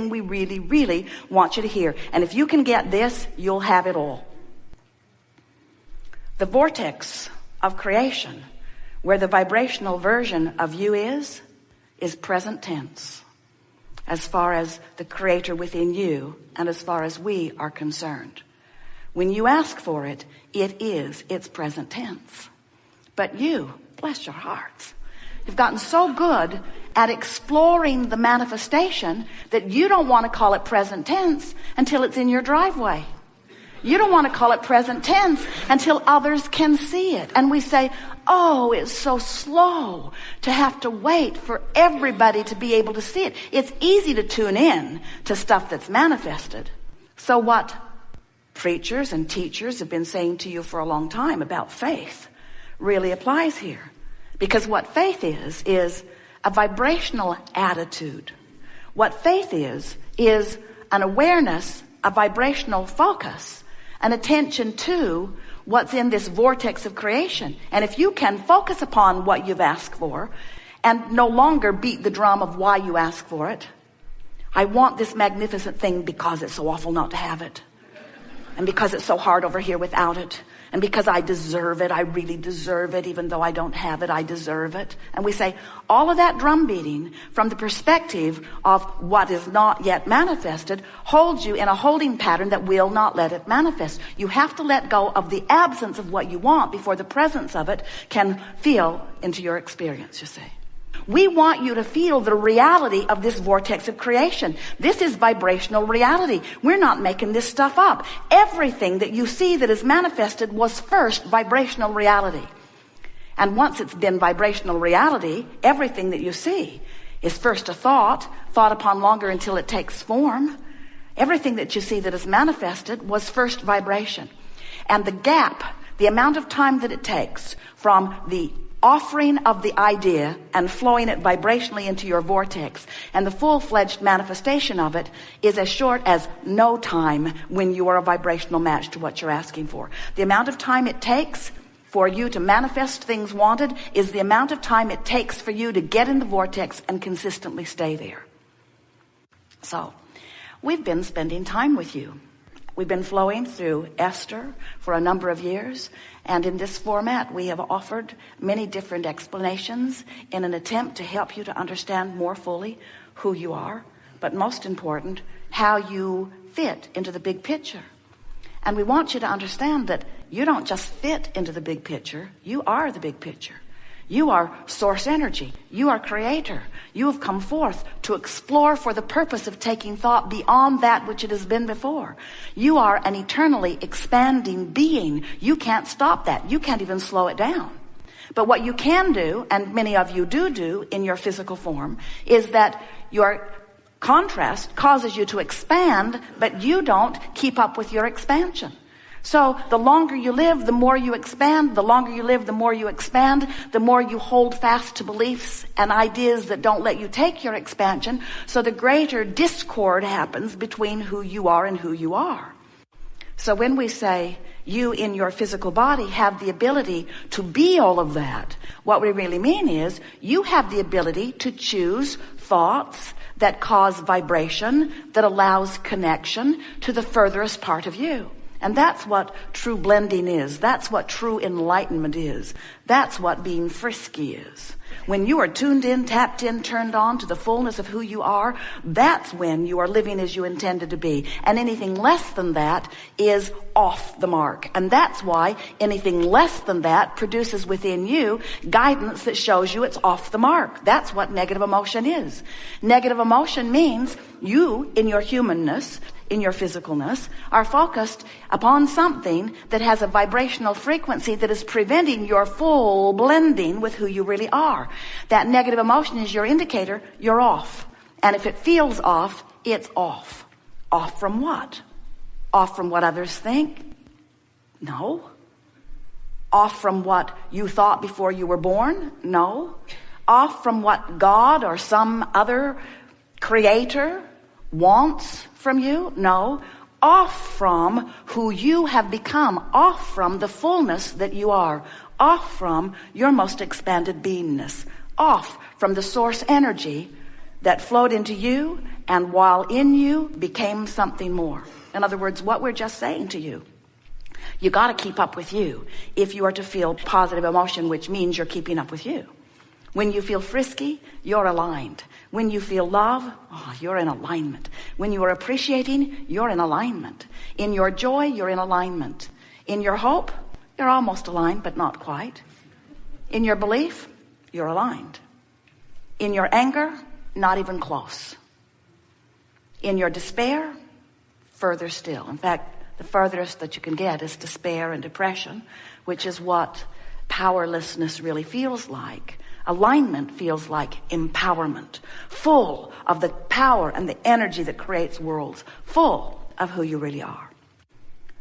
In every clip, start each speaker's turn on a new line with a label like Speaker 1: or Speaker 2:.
Speaker 1: thing we really, really want you to hear. And if you can get this, you'll have it all. The vortex of creation, where the vibrational version of you is present tense, as far as the creator within you and as far as we are concerned. When you ask for it, it's present tense. But you, bless your hearts, you've gotten so good at exploring the manifestation that you don't want to call it present tense until it's in your driveway. You don't want to call it present tense until others can see it. And we say, oh, it's so slow to have to wait for everybody to be able to see it. It's easy to tune in to stuff that's manifested. So what preachers and teachers have been saying to you for a long time about faith really applies here. Because what faith is a vibrational attitude. What faith is an awareness, a vibrational focus, an attention to what's in this vortex of creation. And if you can focus upon what you've asked for and no longer beat the drum of why you ask for it. I want this magnificent thing because it's so awful not to have it. And because it's so hard over here without it. And because I deserve it, I really deserve it, even though I don't have it, I deserve it. And we say all of that drum beating from the perspective of what is not yet manifested holds you in a holding pattern that will not let it manifest. You have to let go of the absence of what you want before the presence of it can feel into your experience, you see. We want you to feel the reality of this vortex of creation. This is vibrational reality. We're not making this stuff up. Everything that you see that is manifested was first vibrational reality. And once it's been vibrational reality, everything that you see is first a thought upon longer until it takes form. Everything that you see that is manifested was first vibration. And the gap, the amount of time that it takes from the offering of the idea and flowing it vibrationally into your vortex and the full-fledged manifestation of it is as short as no time when you are a vibrational match to what you're asking for. The amount of time it takes for you to manifest things wanted is the amount of time it takes for you to get in the vortex and consistently stay there. So, we've been spending time with you. We've been flowing through Esther for a number of years, and in this format we have offered many different explanations in an attempt to help you to understand more fully who you are, but most important, how you fit into the big picture. And we want you to understand that you don't just fit into the big picture, you are the big picture. You are source energy. You are creator. You have come forth to explore for the purpose of taking thought beyond that which it has been before. You are an eternally expanding being. You can't stop that. You can't even slow it down. But what you can do, and many of you do in your physical form, is that your contrast causes you to expand, but you don't keep up with your expansion. So the longer you live, the more you expand. The longer you live, the more you expand. The more you hold fast to beliefs and ideas that don't let you take your expansion. So the greater discord happens between who you are and who you are. So when we say you in your physical body have the ability to be all of that, what we really mean is you have the ability to choose thoughts that cause vibration, that allows connection to the furthest part of you. And that's what true blending is. That's what true enlightenment is. That's what being frisky is. When you are tuned in, tapped in, turned on to the fullness of who you are, that's when you are living as you intended to be. And anything less than that is off the mark. And that's why anything less than that produces within you guidance that shows you it's off the mark. That's what negative emotion is. Negative emotion means you, in your humanness, in your physicalness, are focused upon something that has a vibrational frequency that is preventing your full blending with who you really are. That negative emotion is your indicator you're off. And if it feels off, it's off. Off from what? Off from what others think? No. Off from what you thought before you were born? No. Off from what God or some other creator wants from you? No. Off from who you have become. Off from the fullness that you are. Off from your most expanded beingness. Off from the source energy that flowed into you and while in you became something more. In other words, what we're just saying to you, you got to keep up with you if you are to feel positive emotion, which means you're keeping up with you. When you feel frisky, you're aligned. When you feel love, you're in alignment. When you are appreciating, you're in alignment. In your joy, you're in alignment. In your hope, you're almost aligned, but not quite. In your belief, you're aligned. In your anger, not even close. In your despair, further still. In fact, the furthest that you can get is despair and depression, which is what powerlessness really feels like. Alignment feels like empowerment, full of the power and the energy that creates worlds, full of who you really are.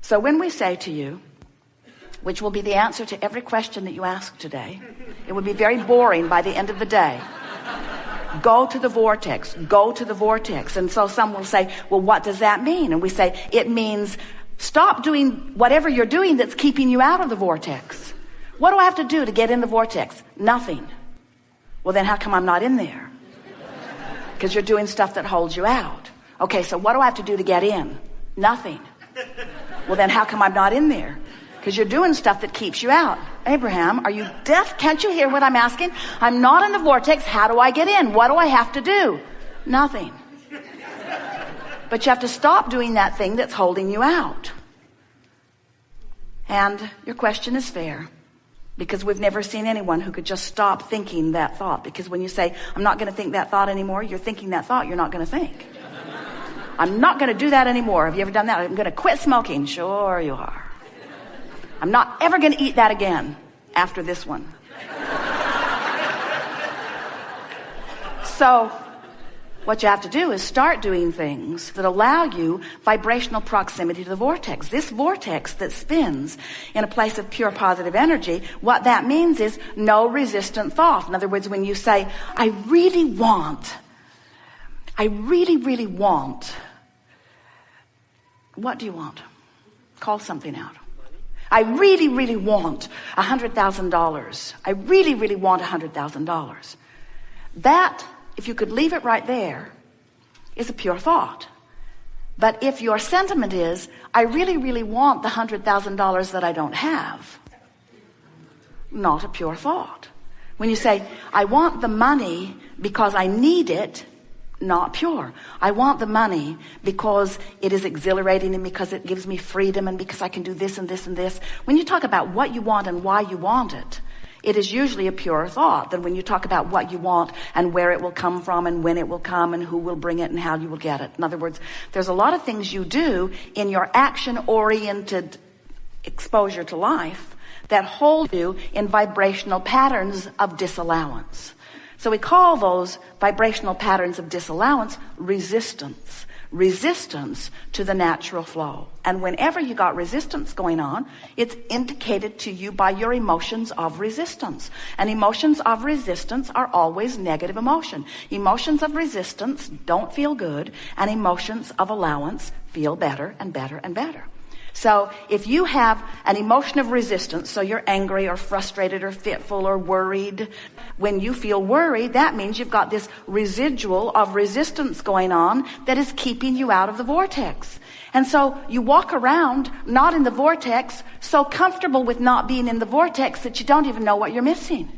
Speaker 1: So when we say to you, which will be the answer to every question that you ask today, it would be very boring by the end of the day. Go to the vortex, go to the vortex. And so some will say, well, what does that mean? And we say, it means stop doing whatever you're doing that's keeping you out of the vortex. What do I have to do to get in the vortex? Nothing. Well, then how come I'm not in there? Because you're doing stuff that holds you out. Okay, so what do I have to do to get in? Nothing. Well, then how come I'm not in there? Because you're doing stuff that keeps you out. Abraham, are you deaf? Can't you hear what I'm asking? I'm not in the vortex. How do I get in? What do I have to do? Nothing. But you have to stop doing that thing that's holding you out. And your question is fair, because we've never seen anyone who could just stop thinking that thought. Because when you say, I'm not going to think that thought anymore, you're thinking that thought you're not going to think. I'm not going to do that anymore. Have you ever done that? I'm going to quit smoking. Sure you are. I'm not ever going to eat that again after this one. So what you have to do is start doing things that allow you vibrational proximity to the vortex. This vortex that spins in a place of pure positive energy, what that means is no resistant thought. In other words, when you say, I really, really want, what do you want? Call something out. I really, really want $100,000. I really, really want $100,000. That, if you could leave it right there, is a pure thought. But if your sentiment is, I really, really want the $100,000 that I don't have, not a pure thought. When you say, I want the money because I need it, not pure. I want the money because it is exhilarating and because it gives me freedom and because I can do this and this and this. When you talk about what you want and why you want it, it is usually a pure thought than when you talk about what you want and where it will come from and when it will come and who will bring it and how you will get it. In other words, there's a lot of things you do in your action-oriented exposure to life that hold you in vibrational patterns of disallowance. So we call those vibrational patterns of disallowance resistance. Resistance to the natural flow. And whenever you got resistance going on, it's indicated to you by your emotions of resistance. And emotions of resistance are always negative emotion. Emotions of resistance don't feel good, and emotions of allowance feel better and better and better. So if you have an emotion of resistance, so you're angry or frustrated or fitful or worried, when you feel worried, that means you've got this residual of resistance going on that is keeping you out of the vortex. And so you walk around not in the vortex, so comfortable with not being in the vortex that you don't even know what you're missing.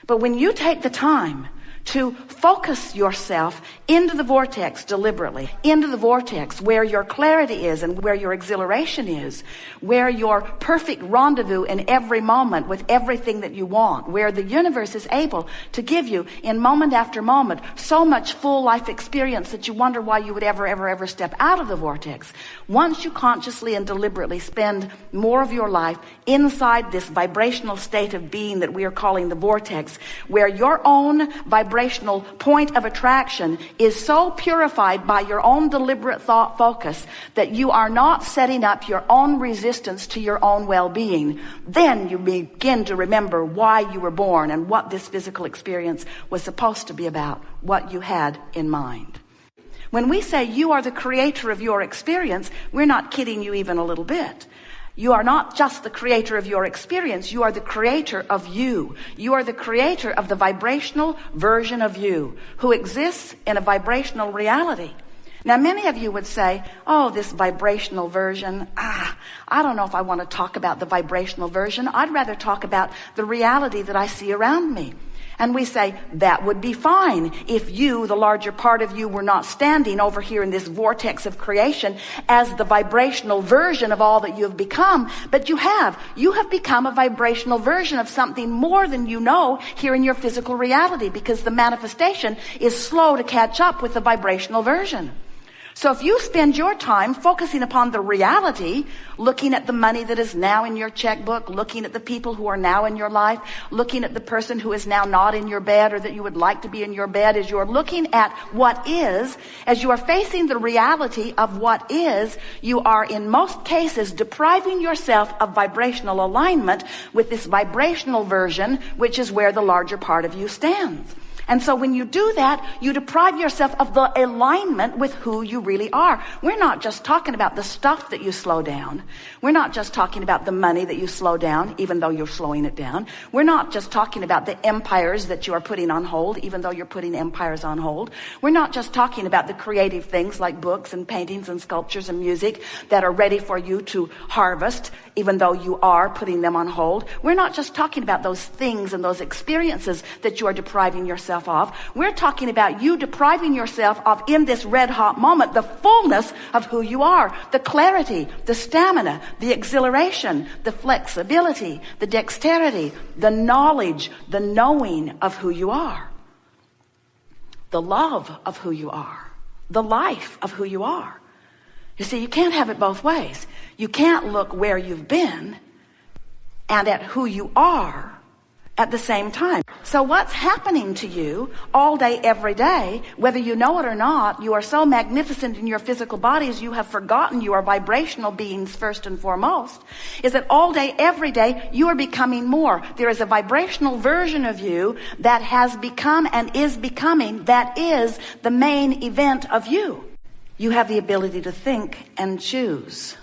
Speaker 1: But when you take the time to focus yourself into the vortex deliberately, into the vortex where your clarity is and where your exhilaration is, where your perfect rendezvous in every moment with everything that you want, where the universe is able to give you in moment after moment so much full life experience that you wonder why you would ever step out of the vortex. Once you consciously and deliberately spend more of your life inside this vibrational state of being that we are calling the vortex, where your own vibrational point of attraction is so purified by your own deliberate thought focus that you are not setting up your own resistance to your own well-being, then you begin to remember why you were born and what this physical experience was supposed to be about, what you had in mind. When we say you are the creator of your experience, we're not kidding you even a little bit. You are not just the creator of your experience. You are the creator of you. You are the creator of the vibrational version of you who exists in a vibrational reality. Now, many of you would say, oh, this vibrational version, I don't know if I want to talk about the vibrational version. I'd rather talk about the reality that I see around me. And we say, that would be fine if you, the larger part of you, were not standing over here in this vortex of creation as the vibrational version of all that you have become. But you have. You have become a vibrational version of something more than you know here in your physical reality, because the manifestation is slow to catch up with the vibrational version. So if you spend your time focusing upon the reality, looking at the money that is now in your checkbook, looking at the people who are now in your life, looking at the person who is now not in your bed or that you would like to be in your bed, as you are looking at what is, as you are facing the reality of what is, you are in most cases depriving yourself of vibrational alignment with this vibrational version, which is where the larger part of you stands. And so when you do that, you deprive yourself of the alignment with who you really are. We're not just talking about the stuff that you slow down. We're not just talking about the money that you slow down, even though you're slowing it down. We're not just talking about the empires that you are putting on hold, even though you're putting empires on hold. We're not just talking about the creative things like books and paintings and sculptures and music that are ready for you to harvest, even though you are putting them on hold. We're not just talking about those things and those experiences that you are depriving yourself of. We're talking about you depriving yourself of, in this red hot moment, the fullness of who you are, the clarity, the stamina, the exhilaration, the flexibility, the dexterity, the knowledge, the knowing of who you are, the love of who you are, the life of who you are. You see, you can't have it both ways. You can't look where you've been and at who you are at the same time. So what's happening to you all day, every day, whether you know it or not, you are so magnificent in your physical bodies, you have forgotten you are vibrational beings first and foremost, is that all day, every day, you are becoming more. There is a vibrational version of you that has become and is becoming, that is the main event of you. You have the ability to think and choose.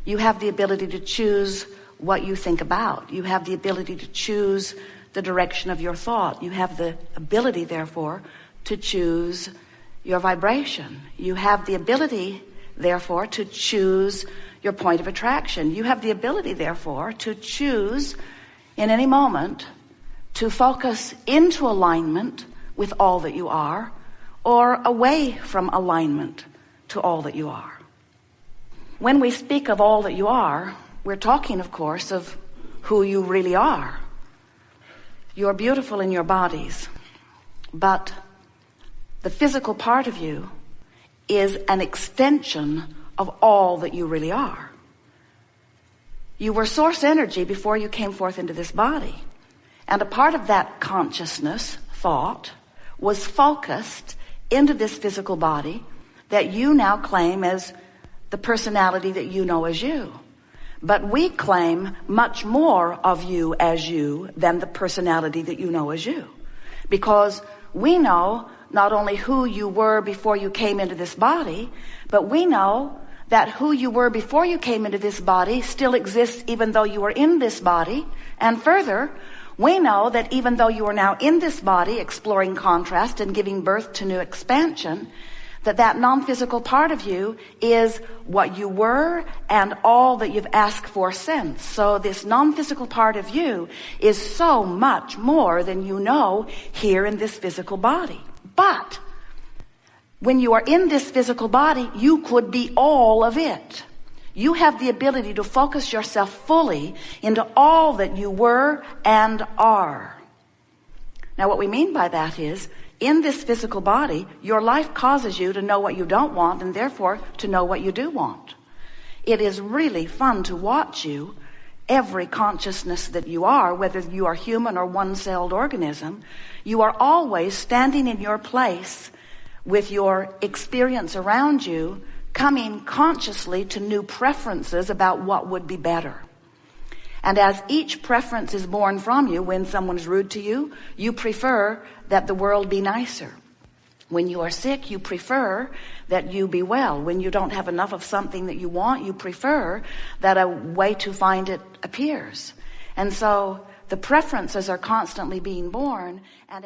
Speaker 1: You have the ability to choose what you think about. You have the ability to choose the direction of your thought. You have the ability, therefore, to choose your vibration. You have the ability, therefore, to choose your point of attraction. You have the ability, therefore, to choose in any moment to focus into alignment with all that you are, or away from alignment to all that you are. When we speak of all that you are, we're talking, of course, of who you really are. You're beautiful in your bodies, but the physical part of you is an extension of all that you really are. You were source energy before you came forth into this body. And a part of that consciousness, thought, was focused into this physical body that you now claim as the personality that you know as you. But we claim much more of you as you than the personality that you know as you. Because we know not only who you were before you came into this body, but we know that who you were before you came into this body still exists even though you are in this body. And further, we know that even though you are now in this body, exploring contrast and giving birth to new expansion, that non-physical part of you is what you were and all that you've asked for since. So this non-physical part of you is so much more than you know here in this physical body. But when you are in this physical body, you could be all of it. You have the ability to focus yourself fully into all that you were and are. Now, what we mean by that is, in this physical body, your life causes you to know what you don't want and therefore to know what you do want. It is really fun to watch you, every consciousness that you are, whether you are human or one-celled organism, you are always standing in your place with your experience around you, coming consciously to new preferences about what would be better. And as each preference is born from you, when someone's rude to you, you prefer that the world be nicer. When you are sick, you prefer that you be well. When you don't have enough of something that you want, you prefer that a way to find it appears. And so the preferences are constantly being born, and